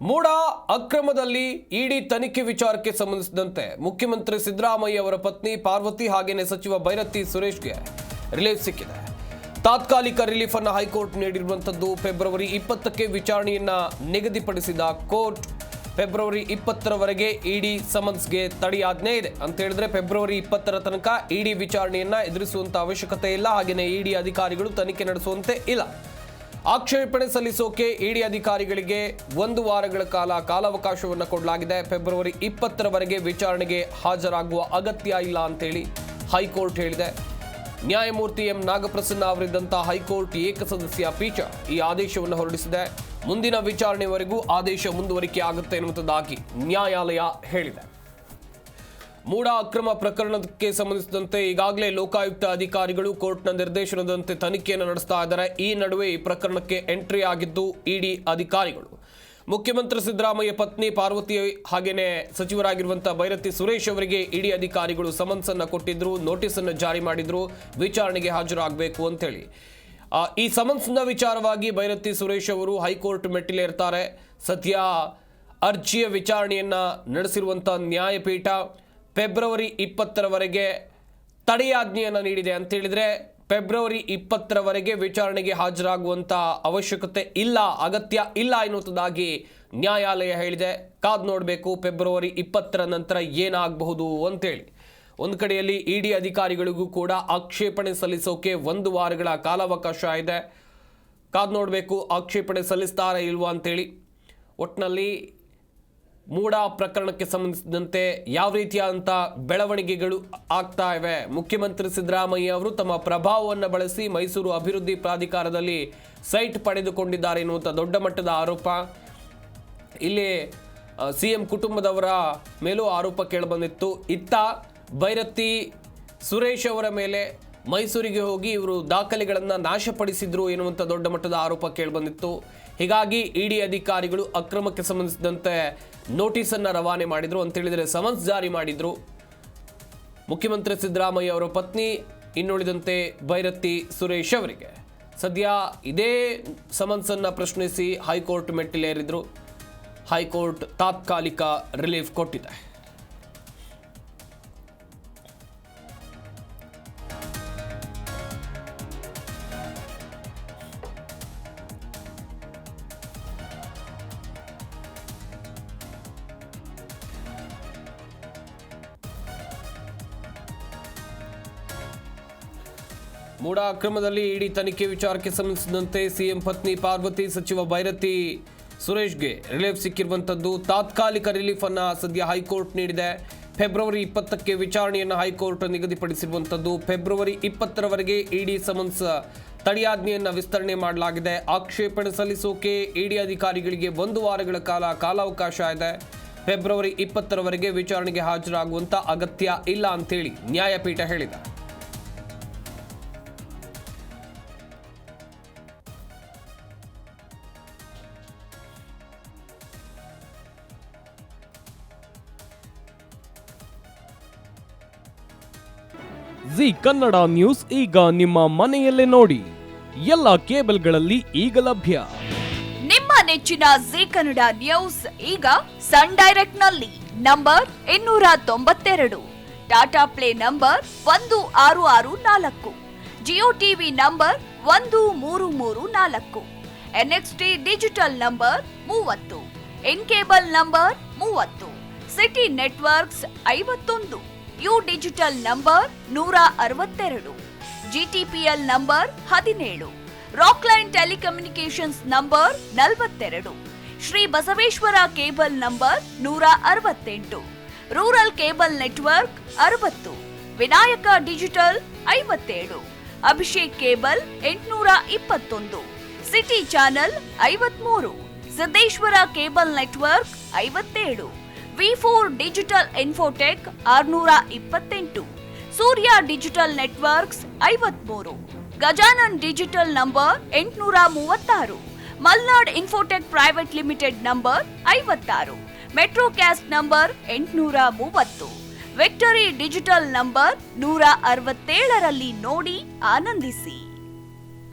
ಮೂಡ ಅಕ್ರಮದಲ್ಲಿ ಇಡಿ ತನಿಖೆ ವಿಚಾರಕ್ಕೆ ಸಂಬಂಧಿಸಿದಂತೆ ಮುಖ್ಯಮಂತ್ರಿ ಸಿದ್ದರಾಮಯ್ಯ ಅವರ ಪತ್ನಿ ಪಾರ್ವತಿ ಹಾಗೇನೆ ಸಚಿವ ಬೈರತಿ ಸುರೇಶ್ಗೆ ರಿಲೀಫ್ ಸಿಕ್ಕಿದೆ. ತಾತ್ಕಾಲಿಕ ರಿಲೀಫ್ ಅನ್ನು ಹೈಕೋರ್ಟ್ ನೀಡಿರುವಂತದ್ದು. ಫೆಬ್ರವರಿ 20ಕ್ಕೆ ವಿಚಾರಣೆಯನ್ನ ನಿಗದಿಪಡಿಸಿದ ಕೋರ್ಟ್ ಫೆಬ್ರವರಿ 20ರವರೆಗೆ ಇಡಿ ಸಮನ್ಸ್ಗೆ ತಡೆಯಾಜ್ಞೆ ಇದೆ ಅಂತ ಹೇಳಿದ್ರೆ ಫೆಬ್ರವರಿ 20ರ ತನಕ ಇಡಿ ವಿಚಾರಣೆಯನ್ನ ಎದುರಿಸುವಂತ ಅವಶ್ಯಕತೆ ಇಲ್ಲ. ಹಾಗೇನೆ ಇಡಿ ಅಧಿಕಾರಿಗಳು ತನಿಖೆ ನಡೆಸುವಂತೆ ಇಲ್ಲ. ಆಕ್ಷೇಪಣೆ ಸಲ್ಲಿಸೋಕೆ ಇಡಿ ಅಧಿಕಾರಿಗಳಿಗೆ 1 ವಾರಗಳ ಕಾಲಾವಕಾಶವನ್ನು ಕೊಡಲಾಗಿದೆ. ಫೆಬ್ರವರಿ 20ರವರೆಗೆ ವಿಚಾರಣೆಗೆ ಹಾಜರಾಗುವ ಅಗತ್ಯ ಇಲ್ಲ ಅಂತೇಳಿ ಹೈಕೋರ್ಟ್ ಹೇಳಿದೆ. ನ್ಯಾಯಮೂರ್ತಿ ಎಂ ನಾಗಪ್ರಸನ್ನ ಅವರಿದ್ದಂಥ ಹೈಕೋರ್ಟ್ ಏಕಸದಸ್ಯ ಪೀಠ ಈ ಆದೇಶವನ್ನು ಹೊರಡಿಸಿದೆ. ಮುಂದಿನ ವಿಚಾರಣೆವರೆಗೂ ಆದೇಶ ಮುಂದುವರಿಕೆ ಆಗುತ್ತೆ ಎನ್ನುವುದಾಗಿ ನ್ಯಾಯಾಲಯ ಹೇಳಿದೆ. ಮೂಡ ಅಕ್ರಮ ಪ್ರಕರಣಕ್ಕೆ ಸಂಬಂಧಿಸಿದಂತೆ ಈಗಾಗಲೇ ಲೋಕಾಯುಕ್ತ ಅಧಿಕಾರಿಗಳು ಕೋರ್ಟ್ನ ನಿರ್ದೇಶನದಂತೆ ತನಿಖೆಯನ್ನು ನಡೆಸ್ತಾ ಇದ್ದಾರೆ. ಈ ನಡುವೆ ಈ ಪ್ರಕರಣಕ್ಕೆ ಎಂಟ್ರಿ ಆಗಿದ್ದು ಇಡಿ ಅಧಿಕಾರಿಗಳು. ಮುಖ್ಯಮಂತ್ರಿ ಸಿದ್ದರಾಮಯ್ಯ ಪತ್ನಿ ಪಾರ್ವತಿ ಹಾಗೇನೆ ಸಚಿವರಾಗಿರುವಂತಹ ಬೈರತಿ ಸುರೇಶ್ ಅವರಿಗೆ ಇಡಿ ಅಧಿಕಾರಿಗಳು ಸಮನ್ಸ್ ಅನ್ನು ಕೊಟ್ಟಿದ್ರು, ನೋಟಿಸ್ ಅನ್ನು ಜಾರಿ ಮಾಡಿದ್ರು, ವಿಚಾರಣೆಗೆ ಹಾಜರಾಗಬೇಕು ಅಂತೇಳಿ. ಈ ಸಮನ್ಸ್ನ ವಿಚಾರವಾಗಿ ಬೈರತಿ ಸುರೇಶ್ ಅವರು ಹೈಕೋರ್ಟ್ ಮೆಟ್ಟಿಲೇರ್ತಾರೆ. ಸದ್ಯ ಅರ್ಜಿಯ ವಿಚಾರಣೆಯನ್ನ ನಡೆಸಿರುವಂತಹ ನ್ಯಾಯಪೀಠ ಫೆಬ್ರವರಿ 20ರವರೆಗೆ ತಡೆಯಾಜ್ಞೆಯನ್ನು ನೀಡಿದೆ ಅಂತ ಹೇಳಿದ್ರೆ ಫೆಬ್ರವರಿ 20ರವರೆಗೆ ವಿಚಾರಣೆಗೆ ಹಾಜರಾಗುವಂತ ಅವಶ್ಯಕತೆ ಇಲ್ಲ, ಅಗತ್ಯ ಇಲ್ಲ ಎನ್ನುವುದಾಗಿ ನ್ಯಾಯಾಲಯ ಹೇಳಿದೆ. ಕಾದು ನೋಡಬೇಕು ಫೆಬ್ರವರಿ 20ರ ನಂತರ ಏನಾಗಬಹುದು ಅಂತೇಳಿ. ಒಂದು ಕಡೆಯಲ್ಲಿ ಇಡಿ ಅಧಿಕಾರಿಗಳಿಗೂ ಕೂಡ ಆಕ್ಷೇಪಣೆ ಸಲ್ಲಿಸೋಕೆ 1 ವಾರಗಳ ಕಾಲಾವಕಾಶ ಇದೆ. ಕಾದು ನೋಡಬೇಕು ಆಕ್ಷೇಪಣೆ ಸಲ್ಲಿಸ್ತಾರಾ ಇಲ್ವಾ ಅಂತೇಳಿ. ಒಟ್ಟಿನಲ್ಲಿ ಮೂಡ ಪ್ರಕರಣಕ್ಕೆ ಸಂಬಂಧಿಸಿದಂತೆ ಯಾವ ರೀತಿಯಾದಂಥ ಬೆಳವಣಿಗೆಗಳು ಆಗ್ತಾ ಇವೆ. ಮುಖ್ಯಮಂತ್ರಿ ಸಿದ್ದರಾಮಯ್ಯ ಅವರು ತಮ್ಮ ಪ್ರಭಾವವನ್ನು ಬಳಸಿ ಮೈಸೂರು ಅಭಿವೃದ್ಧಿ ಪ್ರಾಧಿಕಾರದಲ್ಲಿ ಸೈಟ್ ಪಡೆದುಕೊಂಡಿದ್ದಾರೆ ಎನ್ನುವಂಥ ದೊಡ್ಡ ಮಟ್ಟದ ಆರೋಪ. ಇಲ್ಲಿ ಸಿಎಂ ಕುಟುಂಬದವರ ಮೇಲೂ ಆರೋಪ ಕೇಳಿಬಂದಿತ್ತು. ಇತ್ತ ಬೈರತಿ ಸುರೇಶ್ ಅವರ ಮೇಲೆ ಮೈಸೂರಿಗೆ ಹೋಗಿ ಇವರು ದಾಖಲೆಗಳನ್ನು ನಾಶಪಡಿಸಿದ್ರು ಎನ್ನುವಂಥ ದೊಡ್ಡ ಮಟ್ಟದ ಆರೋಪ ಕೇಳಿಬಂದಿತ್ತು. ಹೀಗಾಗಿ ಇಡಿ ಅಧಿಕಾರಿಗಳು ಅಕ್ರಮಕ್ಕೆ ಸಂಬಂಧಿಸಿದಂತೆ ನೋಟಿಸನ್ನು ರವಾನೆ ಮಾಡಿದ್ರು ಅಂತ ಹೇಳಿದರೆ ಸಮನ್ಸ್ ಜಾರಿ ಮಾಡಿದ್ರು. ಮುಖ್ಯಮಂತ್ರಿ ಸಿದ್ದರಾಮಯ್ಯ ಅವರ ಪತ್ನಿ ಇನ್ನುಳಿದಂತೆ ಬೈರತಿ ಸುರೇಶ್ ಅವರಿಗೆ ಸದ್ಯ ಇದೇ ಸಮನ್ಸನ್ನು ಪ್ರಶ್ನಿಸಿ ಹೈಕೋರ್ಟ್ ಮೆಟ್ಟಿಲೇರಿದ್ರು. ಹೈಕೋರ್ಟ್ ತಾತ್ಕಾಲಿಕ ರಿಲೀಫ್ ಕೊಟ್ಟಿದೆ. ಮೂಡ ಅಕ್ರಮದಲ್ಲಿ ಇಡಿ ತನಿಖೆ ವಿಚಾರಕ್ಕೆ ಸಂಬಂಧಿಸಿದಂತೆ ಸಿಎಂ ಪತ್ನಿ ಪಾರ್ವತಿ ಸಚಿವ ಬೈರತಿ ಸುರೇಶ್ಗೆ ರಿಲೀಫ್ ಸಿಕ್ಕಿರುವಂಥದ್ದು. ತಾತ್ಕಾಲಿಕ ರಿಲೀಫ್ ಅನ್ನು ಸದ್ಯ ಹೈಕೋರ್ಟ್ ನೀಡಿದೆ. ಫೆಬ್ರವರಿ 20ಕ್ಕೆ ವಿಚಾರಣೆಯನ್ನು ಹೈಕೋರ್ಟ್ ನಿಗದಿಪಡಿಸಿರುವಂಥದ್ದು. ಫೆಬ್ರವರಿ 20ರವರೆಗೆ ಇಡಿ ಸಮನ್ಸ್ ತಡೆಯಾಜ್ಞೆಯನ್ನು ವಿಸ್ತರಣೆ ಮಾಡಲಾಗಿದೆ. ಆಕ್ಷೇಪಣೆ ಸಲ್ಲಿಸೋಕೆ ಇಡಿ ಅಧಿಕಾರಿಗಳಿಗೆ 1 ವಾರಗಳ ಕಾಲಾವಕಾಶ ಇದೆ. ಫೆಬ್ರವರಿ 20ರವರೆಗೆ ವಿಚಾರಣೆಗೆ ಹಾಜರಾಗುವಂಥ ಅಗತ್ಯ ಇಲ್ಲ ಅಂತೇಳಿ ನ್ಯಾಯಪೀಠ ಹೇಳಿದೆ. ಜಿ ಕನ್ನಡ ನ್ಯೂಸ್ ಈಗ ನಿಮ್ಮ ಮನೆಯಲ್ಲೇ ನೋಡಿ. ಎಲ್ಲ ಕೇಬಲ್ಗಳಲ್ಲಿ ಈಗ ಲಭ್ಯ. ನಿಮ್ಮ ನೆಚ್ಚಿನ ಜಿ ಕನ್ನಡ ನ್ಯೂಸ್ ಈಗ ಸನ್ ಡೈರೆಕ್ಟ್ ನಲ್ಲಿ number 292, Tata play number 1664, Jio TV number 1334, NXT digital number 30, N cable number 30, city networks 51, U digital number 162, GTPL number 17, Rockline telecommunications number 42, Shri Basaveshwara cable number 168, rural cable network 60, Vinayaka digital 57, Abhishek cable 821, city channel 53, Siddeshwara cable network 57, V4 digital Infotech 628, ಸೂರ್ಯ digital networks 53, Gajanan digital number 836, Malnad Infotech private limited number 56, Metrocast number 830, Victory digital number 167ರಲ್ಲಿ ನೋಡಿ ಆನಂದಿಸಿ.